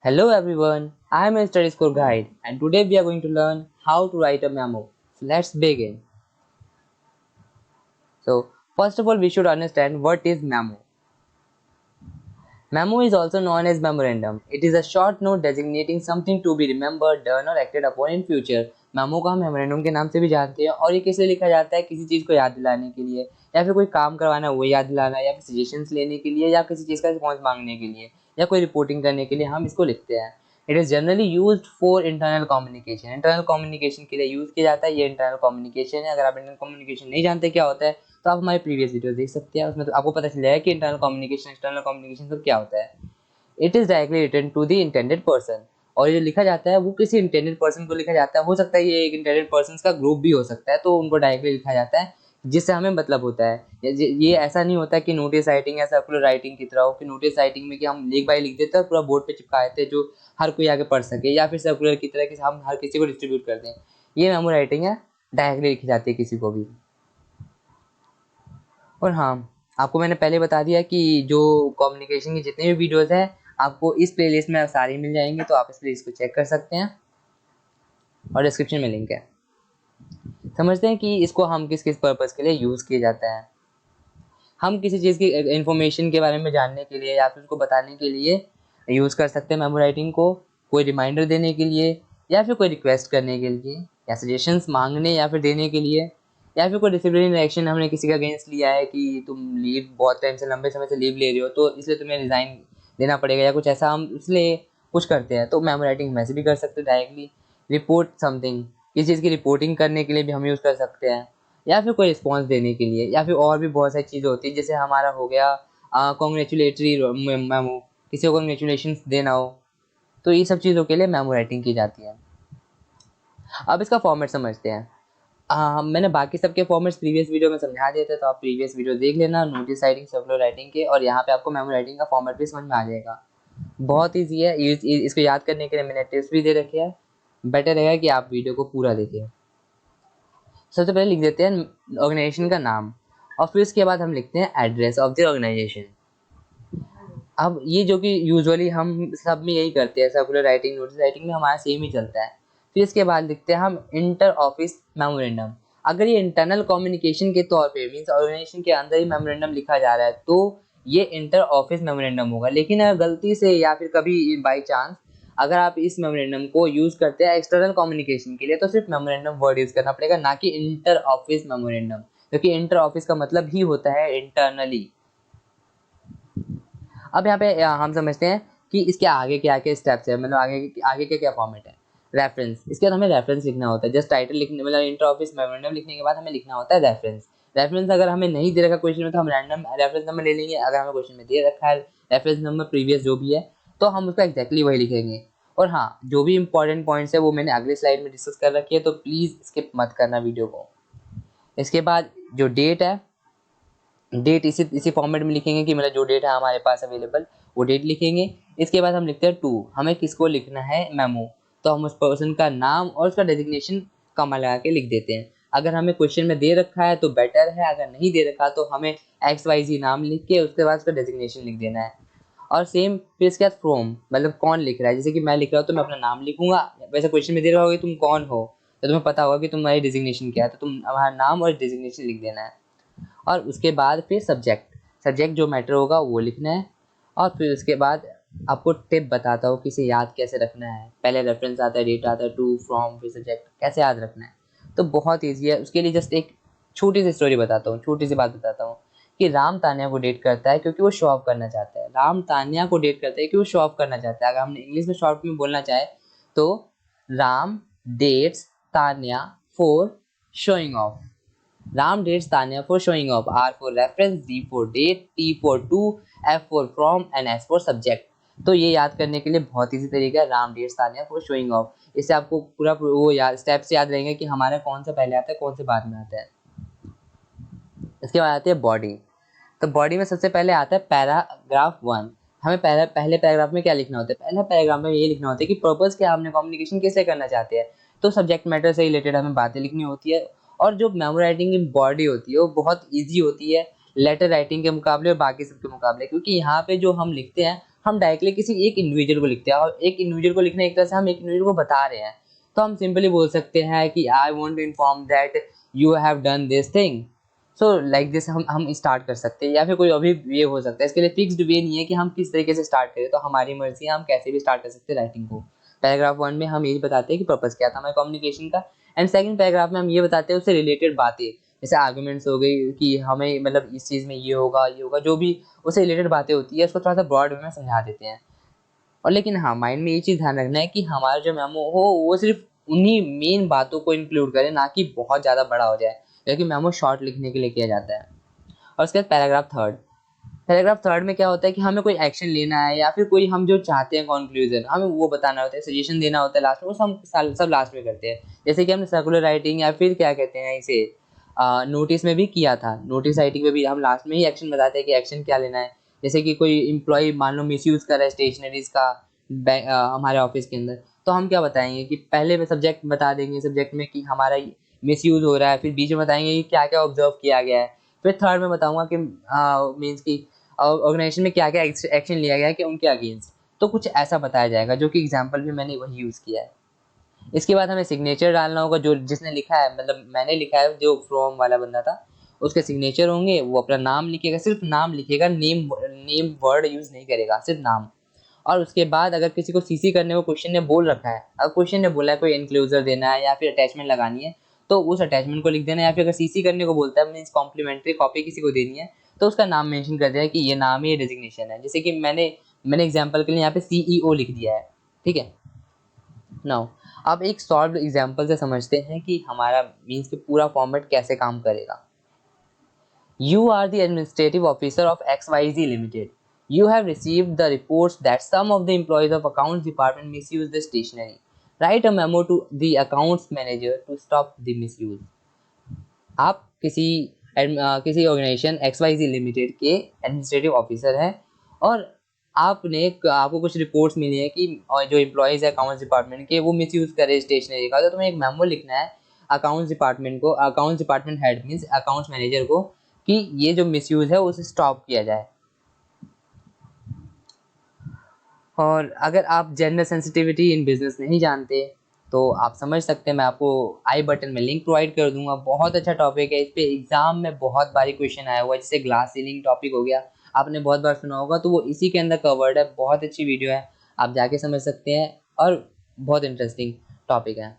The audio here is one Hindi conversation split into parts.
Hello everyone, I am a study score guide and today we are going to learn how to write a memo. So let's begin. So first of all we should understand what is memo. Memo is also known as memorandum. It is a short note designating something to be remembered, done or acted upon in future. Memo को हम मेमोरेंडम के नाम से भी जानते हैं और ये किस लिए लिखा जाता है, किसी चीज़ को याद दिलाने के लिए या फिर कोई काम करवाना वो याद दिलाना या फिर सजेशंस लेने के लिए या किसी चीज़ का रिस्पॉन्स मांगने के लिए या कोई रिपोर्टिंग करने के लिए हम इसको लिखते हैं। It is generally use for internal communication. Internal communication के लिए यूज़ किया जाता है। ये इंटरनल कम्युनिकेशन है। अगर आप इंटरनल कम्युनिकेशन नहीं जानते क्या होता है तो आप हमारे प्रीवियस वीडियो देख सकते हैं, उसमें तो आपको पता चल जाएगा कि इंटरनल कम्युनिकेशन एक्सटर्नल कम्युनिकेशन सब क्या होता है। It is directly written to the intended person. और ये लिखा जाता है वो किसी इंटेंडेड पर्सन को लिखा जाता है। हो सकता है ये एक इंटेंडेड पर्सन का ग्रुप भी हो सकता है, तो उनको डायरेक्टली लिखा जाता है जिससे हमें मतलब होता है। ये ऐसा नहीं होता कि नोटिस राइटिंग या सर्कुलर राइटिंग की तरह हो कि नोटिस राइटिंग में कि हम एक बार लिख देते हैं और पूरा बोर्ड पे चिपका देते हैं जो हर कोई आगे पढ़ सके, या फिर सर्कुलर की तरह कि हम हर किसी को डिस्ट्रीब्यूट कर दें। ये मेमो राइटिंग है, डायरेक्टली लिखी जाती है किसी को भी। और हाँ, आपको मैंने पहले बता दिया कि जो कम्युनिकेशन की जितने भी वीडियोस हैं आपको इस प्लेलिस्ट में सारी मिल जाएंगी, तो आप इस प्लेलिस्ट को चेक कर सकते हैं और डिस्क्रिप्शन में लिंक है। समझते हैं कि इसको हम किस किस पर्पज़ के लिए यूज़ किया जाता है। हम किसी चीज़ की इन्फॉर्मेशन के बारे में जानने के लिए या फिर उसको बताने के लिए यूज़ कर सकते हैं मेमो राइटिंग को, कोई रिमाइंडर देने के लिए या फिर कोई रिक्वेस्ट करने के लिए या सजेशंस मांगने या फिर देने के लिए, या फिर कोई डिसिप्लिनरी एक्शन हमने किसी का अगेंस्ट लिया है कि तुम लीव बहुत टाइम से लंबे समय से लीव ले रहे हो तो इसलिए तुम्हें रिज़ाइन देना पड़ेगा या कुछ ऐसा, हम इसलिए कुछ करते हैं तो मेमो राइटिंग हम ऐसे भी कर सकते हैं डायरेक्टली। रिपोर्ट समथिंग, किसी चीज़ की रिपोर्टिंग करने के लिए भी हम यूज़ कर सकते हैं या फिर कोई रिस्पॉन्स देने के लिए, या फिर और भी बहुत सारी चीज़ें होती है। जैसे हमारा हो गया कॉन्ग्रेचुलेटरी मेमो, किसी को कॉन्ग्रेचुलेशन देना हो, तो ये सब चीज़ों के लिए मेमो राइटिंग की जाती है। अब इसका फॉर्मेट समझते हैं। मैंने बाकी सबके फॉर्मेट्स प्रीवियस वीडियो में समझा दिए थे, तो आप प्रीवियस वीडियो देख लेना नोटिस राइटिंग सर्कुलर राइटिंग के, और यहाँ पे आपको मेमो राइटिंग का फॉर्मेट भी समझ में आ जाएगा। बहुत ईजी है, इसको याद करने के लिए मैंने टिप्स भी दे रखे हैं। बेटर रहेगा कि आप वीडियो को पूरा देखें। सबसे पहले लिख देते हैं ऑर्गेनाइजेशन का नाम और फिर उसके बाद हम लिखते हैं एड्रेस ऑफ द ऑर्गेनाइजेशन। अब ये जो कि यूजुअली हम सब में यही करते हैं, सर्कुलर राइटिंग नोटिस राइटिंग में हमारा सेम ही चलता है। फिर इसके बाद लिखते हैं हम इंटर ऑफिस मेमोरेंडम। अगर ये इंटरनल कम्युनिकेशन के तौर पे मीन्स ऑर्गेनाइजेशन के अंदर ही मेमोरेंडम लिखा जा रहा है तो ये इंटर ऑफिस मेमोरेंडम होगा। लेकिन अगर गलती से या फिर कभी बाई चांस अगर आप इस मेमोरेंडम को यूज़ करते हैं एक्सटर्नल कम्युनिकेशन के लिए तो सिर्फ मेमोरेंडम वर्ड यूज़ करना पड़ेगा, ना कि इंटर ऑफिस मेमोरेंडम, क्योंकि इंटर ऑफिस का मतलब ही होता है इंटरनली। अब यहाँ पे हम समझते हैं कि इसके आगे क्या क्या स्टेप्स है, मतलब आगे के क्या फॉर्मेट है। रेफरेंस, इसके बाद हमें रेफरेंस लिखना होता है। जस्ट टाइटल लिखने मतलब इंटर ऑफिस मेमोरेंडम लिखने के बाद हमें लिखना होता है रेफरेंस। रेफरेंस अगर हमें नहीं दे रखा क्वेश्चन में तो हम रैंडम रेफरेंस नंबर ले लेंगे। अगर हमें क्वेश्चन में दे रखा है रेफरेंस नंबर प्रीवियस जो भी है तो हम उसका एग्जैक्टली वही लिखेंगे। और हाँ, जो भी इंपॉर्टेंट पॉइंट्स है वो मैंने अगले स्लाइड में डिस्कस कर रखी है, तो प्लीज़ स्किप मत करना वीडियो को। इसके बाद जो डेट है, डेट इसी फॉर्मेट में लिखेंगे कि मतलब जो डेट है हमारे पास अवेलेबल वो डेट लिखेंगे। इसके बाद हम लिखते हैं टू, हमें किसको लिखना है मेमो, तो हम उस पर्सन का नाम और उसका डेजिग्नेशन कॉमा लगा के लिख देते हैं। अगर हमें क्वेश्चन में दे रखा है तो बेटर है, अगर नहीं दे रखा तो हमें XYZ नाम लिख के उसके बाद उसका डेजिग्नेशन लिख देना है। और सेम फिर इसके बाद फ्रॉम, मतलब कौन लिख रहा है। जैसे कि मैं लिख रहा हूँ तो मैं अपना नाम लिखूंगा, वैसे क्वेश्चन में दे रहा होगा कि तुम कौन हो तो तुम्हें पता होगा कि तुम्हारी डेजिग्नेशन क्या है, तो तुम हमारा नाम और डेजिग्नेशन लिख देना है। और उसके बाद फिर सब्जेक्ट जो मैटर होगा वो लिखना है। और फिर उसके बाद आपको टिप बताता हूँ कि इसे याद कैसे रखना है। पहले रेफरेंस आता है, डेट आता है, टू, फ्रॉम, फिर सब्जेक्ट, कैसे याद रखना है। तो बहुत ईजी है। उसके लिए जस्ट एक छोटी सी स्टोरी बताता हूँ, छोटी सी बात बताता हूँ कि राम तान्या को डेट करता है क्योंकि वो शो ऑफ करना चाहता है। राम तान्या को डेट करता है क्योंकि वो शो ऑफ करना चाहता है। अगर हमने इंग्लिश में शॉर्ट में बोलना चाहे तो Ram dates Tanya for showing off. Ram dates Tanya for showing off. R for reference, D for date, T for to, F for from and S for subject. तो ये याद करने के लिए बहुत ईजी तरीका है, Ram dates Tanya for showing off. इससे आपको पूरा वो याद स्टेप्स याद रहेंगे कि हमारा कौन सा पहले आता है कौन से बाद में आता है। इसके बाद आती है बॉडी। तो बॉडी में सबसे पहले आता है पैराग्राफ 1। हमें पहले पैराग्राफ में क्या लिखना होता है, पहले पैराग्राफ में ये लिखना होता है कि पर्पस क्या, हमने कम्युनिकेशन कैसे करना चाहते हैं। तो सब्जेक्ट मैटर से रिलेटेड हमें बातें लिखनी होती है। और जो मेमो राइटिंग की बॉडी होती है वो बहुत ईजी होती है लेटर राइटिंग के मुकाबले और बाकी सबके मुकाबले, क्योंकि यहाँ पे जो हम लिखते हैं हम डायरेक्टली किसी एक इंडिविजुअल को लिखते हैं, और एक इंडिविजुअल को लिखना एक तरह से हम एक इंडिविजुअल को बता रहे हैं, तो हम सिंपली बोल सकते हैं कि I want to inform that you have done this thing. So like this हम स्टार्ट कर सकते हैं, या फिर कोई अभी वे हो सकता है। इसके लिए फिक्स्ड वे नहीं है कि हम किस तरीके से स्टार्ट करें, तो हमारी मर्जी है, हम कैसे भी स्टार्ट कर सकते हैं राइटिंग को। पैराग्राफ 1 में हम यही बताते हैं कि पर्पस क्या था हमारे कम्युनिकेशन का, एंड सेकंड पैराग्राफ में हम ये बताते हैं उससे रिलेटेड बातें, जैसे आर्गुमेंट्स हो गई कि हमें मतलब इस चीज़ में ये होगा ये होगा, जो भी उससे रिलेटेड बातें होती है उसको थोड़ा सा ब्रॉड वे में समझा देते हैं। और लेकिन हाँ, माइंड में ये चीज़ ध्यान रखना है कि हमारा जो मेमो हो वो सिर्फ उन्हीं मेन बातों को इंक्लूड करे, ना कि बहुत ज़्यादा बड़ा हो जाए, क्योंकि मेमो शॉर्ट लिखने के लिए किया जाता है। और उसके बाद पैराग्राफ थर्ड में क्या होता है कि हमें कोई एक्शन लेना है, या फिर कोई हम जो चाहते हैं कंक्लूजन हमें वो बताना होता है, सजेशन देना होता है लास्ट में, वो हम सब लास्ट में करते हैं। जैसे कि हमने सर्कुलर राइटिंग या फिर क्या कहते हैं इसे नोटिस में भी किया था, नोटिस राइटिंग में भी हम लास्ट में ही एक्शन बताते हैं कि एक्शन क्या लेना है। जैसे कि कोई एम्प्लॉय मान लो मिसयूज़ कर रहा है स्टेशनरीज का हमारे ऑफिस के अंदर, तो हम क्या बताएंगे कि पहले में सब्जेक्ट बता देंगे, सब्जेक्ट में कि हमारा मिसयूज़ हो रहा है, फिर बीच में बताएंगे कि क्या क्या ऑब्जर्व किया गया है, फिर थर्ड में बताऊंगा कि मीन्स की ऑर्गेनाइजेशन में क्या क्या एक्शन लिया गया है कि उनके अगेंस्ट, तो कुछ ऐसा बताया जाएगा, जो कि एग्जाम्पल भी मैंने वही यूज़ किया है। इसके बाद हमें सिग्नेचर डालना होगा, जो जिसने लिखा है, मतलब मैंने लिखा है, जो फ्रॉम वाला बंदा था उसके सिग्नेचर होंगे, वो अपना नाम लिखेगा, सिर्फ नाम लिखेगा, नेम वर्ड यूज़ नहीं करेगा, सिर्फ नाम। और उसके बाद अगर किसी को सीसी करने को क्वेश्चन ने बोल रखा है, अगर क्वेश्चन ने बोला है कोई इंक्लूजर देना है या फिर अटैचमेंट लगानी है, तो उस अटैचमेंट को लिख देना, या फिर अगर सीसी करने को बोलता है मीन्स कॉम्प्लीमेंट्री कॉपी किसी को देनी है, तो उसका नाम मेंशन कर दिया है कि ये नाम ही डेजिग्नेशन है। जैसे कि मैंने एग्जांपल के लिए यहाँ पे सीईओ लिख दिया है, ठीक है। नाउ अब एक सॉल्व एग्जांपल से समझते हैं कि हमारा मीन्स के पूरा फॉर्मेट कैसे काम करेगा। You are the administrative officer of XYZ Limited. You have received the reports that some of the employees of accounts department misuse the stationery. Write a memo to the accounts manager to stop the misuse. आप किसी ऑर्गेनाइजेशन XYZ लिमिटेड के एडमिनिस्ट्रेटिव ऑफिसर हैं, और आपको कुछ रिपोर्ट्स मिली है कि जो एम्प्लॉयज़ है अकाउंट्स डिपार्टमेंट के वो मिसयूज़ कर रहे हैं स्टेशनरी का, तो तुम्हें एक मेमो लिखना है अकाउंट्स डिपार्टमेंट को, accounts department head means accounts manager को, कि ये जो मिसयूज़ है उसे स्टॉप किया जाए। और अगर आप जेंडर सेंसिटिविटी इन बिजनेस नहीं जानते तो आप समझ सकते हैं, मैं आपको आई बटन में लिंक प्रोवाइड कर दूंगा। बहुत अच्छा टॉपिक है, इस पे एग्जाम में बहुत बारी क्वेश्चन आया हुआ है, जैसे ग्लास सीलिंग टॉपिक हो गया, आपने बहुत बार सुना होगा, तो वो इसी के अंदर कवर्ड है। बहुत अच्छी वीडियो है, आप जाके समझ सकते हैं, और बहुत इंटरेस्टिंग टॉपिक है।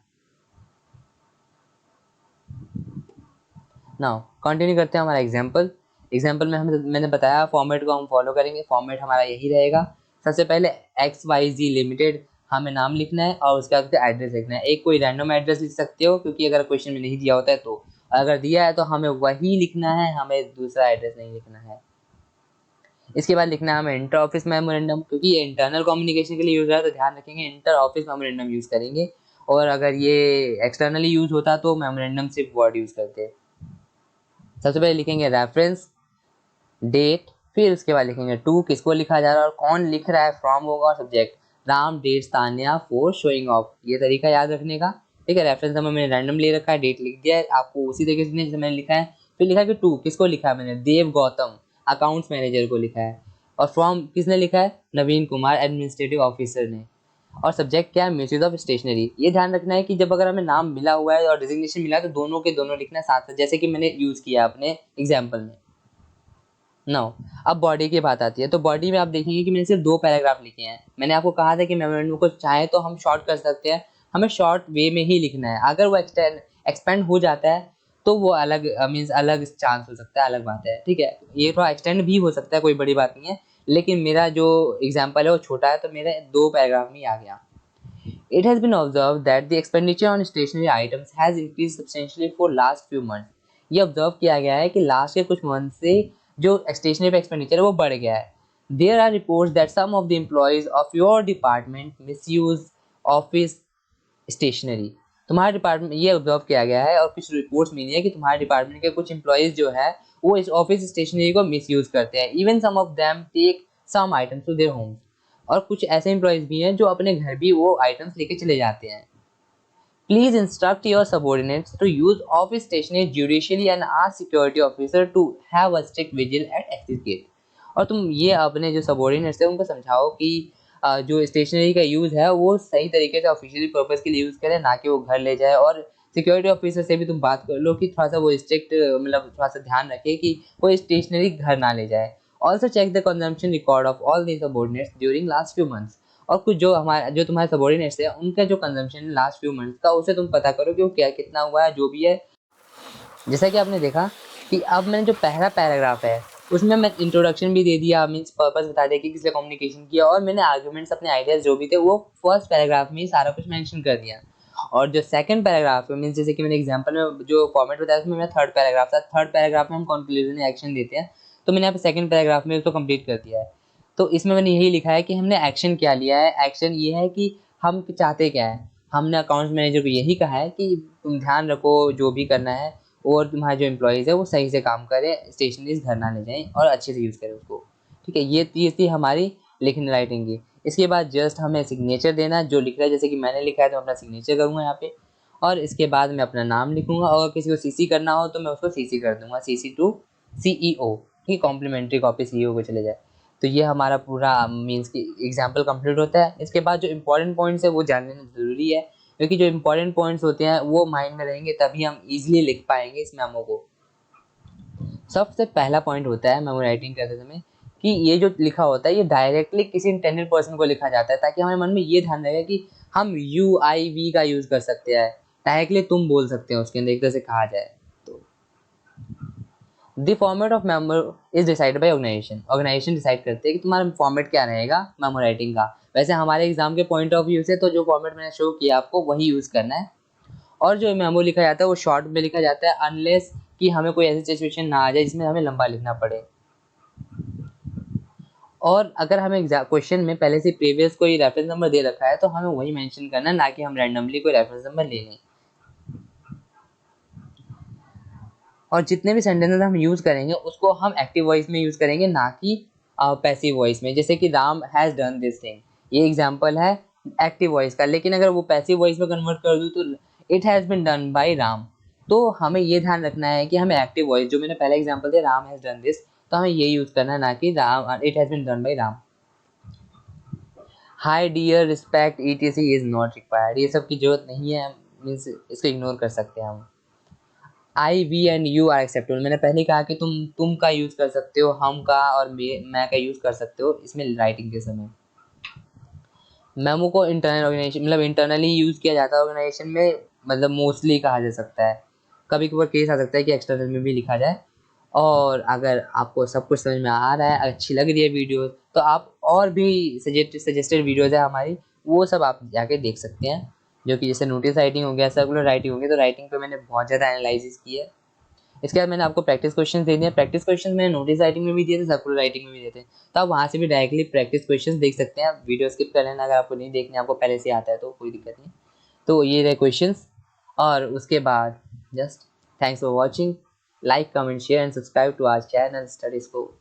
नाउ कंटिन्यू करते हैं हमारा एग्जाम्पल में मैंने बताया फॉर्मेट को हम फॉलो करेंगे। फॉर्मेट हमारा यही रहेगा, सबसे पहले XYZ लिमिटेड हमें नाम लिखना है, और उसके बाद एड्रेस लिखना है। एक कोई रैंडम एड्रेस लिख सकते हो, क्योंकि अगर क्वेश्चन में नहीं दिया होता है, तो अगर दिया है तो हमें वही लिखना है, हमें दूसरा एड्रेस नहीं लिखना है। इसके बाद लिखना है हमें इंटर ऑफिस मेमोरेंडम, क्योंकि ये इंटरनल कम्युनिकेशन के लिए यूज़ है, तो ध्यान रखेंगे इंटर ऑफिस मेमोरेंडम यूज़ करेंगे, और अगर ये एक्सटर्नली यूज़ होता तो मेमोरेंडम सिर्फ वर्ड यूज़ करते। सबसे पहले लिखेंगे रेफरेंस, डेट, फिर उसके बाद लिखेंगे टू, किसको लिखा जा रहा है और कौन लिख रहा है, फ्रॉम होगा, और subject Ram, date, Tanya for showing off. ये तरीका याद रखने का, ठीक है। रेफरेंस हमें मैंने रैंडम ले रखा है, डेट लिख दिया है, आपको उसी तरीके से जैसे मैंने लिखा है। फिर लिखा है कि टू किसको लिखा है, मैंने देव गौतम अकाउंट्स मैनेजर को लिखा है, और फ्रॉम किसने लिखा है, नवीन कुमार एडमिनिस्ट्रेटिव ऑफिसर ने, और सब्जेक्ट क्या है, मिसयूज ऑफ स्टेशनरी। ये ध्यान रखना है कि जब अगर हमें नाम मिला हुआ है और डिजिग्नेशन मिला है, तो दोनों के दोनों लिखना है साथ साथ, जैसे कि मैंने यूज़ किया अपने एग्जाम्पल में। नाउ अब बॉडी की बात आती है, तो बॉडी में आप देखेंगे कि मैंने सिर्फ 2 पैराग्राफ लिखे हैं। मैंने आपको कहा था कि मेमोरेंडम को चाहे तो हम शॉर्ट कर सकते हैं, हमें शॉर्ट वे में ही लिखना है। अगर वो एक्सपेंड हो जाता है तो वो अलग मीन्स अलग चांस हो सकता है, अलग बात है, ठीक है। ये थोड़ा एक्सटेंड भी हो सकता है, कोई बड़ी बात नहीं है, लेकिन मेरा जो एग्जाम्पल है वो छोटा है, तो मेरे 2 पैराग्राफ में ही आ गया। It has been observed that the expenditure on stationery items has increased substantially for last few months. ये ऑब्जर्व किया गया है कि लास्ट के कुछ मंथ से जो स्टेशनरी पे एक्सपेंडिचर है वो बढ़ गया है। There are reports that some of the employees of your department misuse office stationery. तुम्हारे डिपार्टमेंट ये ऑब्जर्व किया गया है, और कुछ रिपोर्ट्स मिली है कि तुम्हारे डिपार्टमेंट के कुछ एम्प्लॉयज़ जो है वो इस ऑफिस स्टेशनरी को मिसयूज़ करते हैं। Even some of them take some items to their homes, और कुछ ऐसे एम्प्लॉयज़ भी हैं जो अपने घर भी वो आइटम्स लेके चले जाते हैं। Please instruct your subordinates to use office stationery judicially and ask security officer to have a strict vigil at access gate. और तुम ये अपने जो सबॉर्डिनेट्स है उनको समझाओ कि जो स्टेशनरी का यूज़ है वो सही तरीके से ऑफिशियली पर्पज़ के लिए यूज़ करें, ना कि वो घर ले जाए। और सिक्योरिटी ऑफिसर से भी तुम बात कर लो कि थोड़ा सा वो स्ट्रिक्ट मतलब थोड़ा सा ध्यान रखे कि वो स्टेशनरी घर ना ले जाए। Also check the consumption record of all the subordinates during last few months. और कुछ जो तुम्हारे सबॉर्डिनेट्स है उनका जो कंजम्पशन लास्ट फ्यू मंथ्स का, उसे तुम पता करो कि वो क्या कितना हुआ है जो भी है। जैसा कि आपने देखा कि अब मैंने जो पहला पैराग्राफ है उसमें मैं इंट्रोडक्शन भी दे दिया, मीन्स पर्पस बता दिया कि किससे कम्युनिकेशन किया, और मैंने आर्गुमेंट्स अपने आइडियाज जो भी थे वो फर्स्ट पैराग्राफ में ही सारा कुछ मेंशन कर दिया। और जो सेकंड पैराग्राफ है, मीन्स जैसे कि मैंने एग्जांपल में जो फॉर्मेट बताया उसमें मेरा थर्ड पैराग्राफ था, थर्ड पैराग्राफ में हम कंक्लूजन एक्शन देते हैं, तो मैंने यहाँ पे सेकंड पैराग्राफ में उसको कंप्लीट कर दिया है। तो इसमें मैंने यही लिखा है कि हमने एक्शन क्या लिया है। एक्शन ये है कि हम चाहते क्या है। हमने अकाउंट्स मैनेजर को यही कहा है कि तुम ध्यान रखो जो भी करना है, और तुम्हारे जो एम्प्लॉयज़ है वो सही से काम करें, स्टेशनरीज घर ना ले जाएं और अच्छे से यूज़ करें उसको। ठीक है, ये चीज़ थी हमारी लिखने राइटिंग की। इसके बाद जस्ट हमें सिग्नेचर देना, जो लिख रहा है जैसे कि मैंने लिखा है तो अपना सिग्नेचर करूँगा यहाँ पे, और इसके बाद मैं अपना नाम लिखूँगा, और किसी को सीसी करना हो तो मैं उसको सीसी कर दूँगा, सीसी टू सीईओ। ठीक है, कॉम्प्लीमेंट्री कॉपी सीईओ को चले जाए। तो ये हमारा पूरा मीन्स कि एग्जाम्पल कंप्लीट होता है। इसके बाद जो इंपॉर्टेंट पॉइंट्स है वो जान लेना ज़रूरी है, क्योंकि जो इंपॉर्टेंट पॉइंट्स होते हैं वो माइंड में रहेंगे तभी हम इजीली लिख पाएंगे इस मेमो को। सबसे पहला पॉइंट होता है मेमो राइटिंग करते समय कि ये जो लिखा होता है ये डायरेक्टली किसी इंटेंडेड पर्सन को लिखा जाता है, ताकि हमारे मन में ये ध्यान रहे कि हम यू आई वी का यूज़ कर सकते हैं। डायरेक्टली तुम बोल सकते हो उसके अंदर, एक तरह से कहा जाए तो। The format of memo is decided by organisation. Organisation decide करते हैं कि तुम्हारा फॉर्मेट क्या रहेगा मेमो राइटिंग का। वैसे हमारे एग्जाम के पॉइंट ऑफ व्यू से तो जो फॉर्मेट मैंने शो किया आपको वही यूज़ करना है। और जो मेमो लिखा जाता है वो शॉर्ट में लिखा जाता है, अनलेस कि हमें कोई ऐसी सिचुएशन ना आ जाए जिसमें हमें लंबा लिखना पड़े। और अगर हमें क्वेश्चन में पहले से प्रीवियस कोई रेफरेंस नंबर दे रखा है तो हमें वही मेंशन करना है, ना कि हम रैंडमली कोई रेफरेंस नंबर ले लें। और जितने भी सेंटेंसेस हम यूज़ करेंगे उसको हम एक्टिव वॉइस में यूज़ करेंगे, ना कि पैसिव वॉइस में। जैसे कि Ram has done this thing, ये एग्जांपल है एक्टिव वॉइस का, लेकिन अगर वो पैसिव वॉइस में कन्वर्ट कर दूँ तो it has been done by Ram. तो हमें ये ध्यान रखना है कि हमें एक्टिव वॉइस, जो मैंने पहला एग्जांपल दिया राम हैज़ डन दिस, तो हमें ये यूज़ करना है, ना कि Ram it has been done by Ram. Hi dear respect ETC is not required, ये सब की जरूरत नहीं है, मीन्स इसको इग्नोर कर सकते हैं हम। I V and U are acceptable, मैंने पहले कहा कि तुम का यूज़ कर सकते हो, हम का और मैं का यूज़ कर सकते हो इसमें राइटिंग के समय। मेमो को इंटरनल ऑर्गेनाइजेशन मतलब इंटरनली यूज़ किया जाता है ऑर्गेनाइजेशन में, मतलब मोस्टली कहा जा सकता है। कभी कभार केस आ सकता है कि एक्सटर्नल में भी लिखा जाए। और अगर आपको सब कुछ समझ में आ रहा है, अच्छी लग रही है वीडियो, तो आप और भी सजेस्टेड वीडियोज़ है हमारी, वो सब आप जाके देख सकते हैं। जो कि जैसे नोटिस राइटिंग हो गया, सर्कुलर राइटिंग हो गया, तो राइटिंग पे मैंने बहुत ज़्यादा एनालिसिस की है। इसके बाद मैंने आपको प्रैक्टिस क्वेश्चन दे दिए। प्रैक्टिस क्वेश्चन मैंने नोटिस राइटिंग में भी दिए थे, सर्कुलर राइटिंग में भी दिए थे, तो आप वहाँ से भी डायरेक्टली प्रैक्टिस क्वेश्चन देख सकते हैं। वीडियो स्किप कर लेना अगर आपको नहीं देखने, आपको पहले से आता है तो कोई दिक्कत नहीं। तो ये रहे क्वेश्चंस। और उसके बाद just thanks for watching, like comment share and subscribe to our channel Study scope.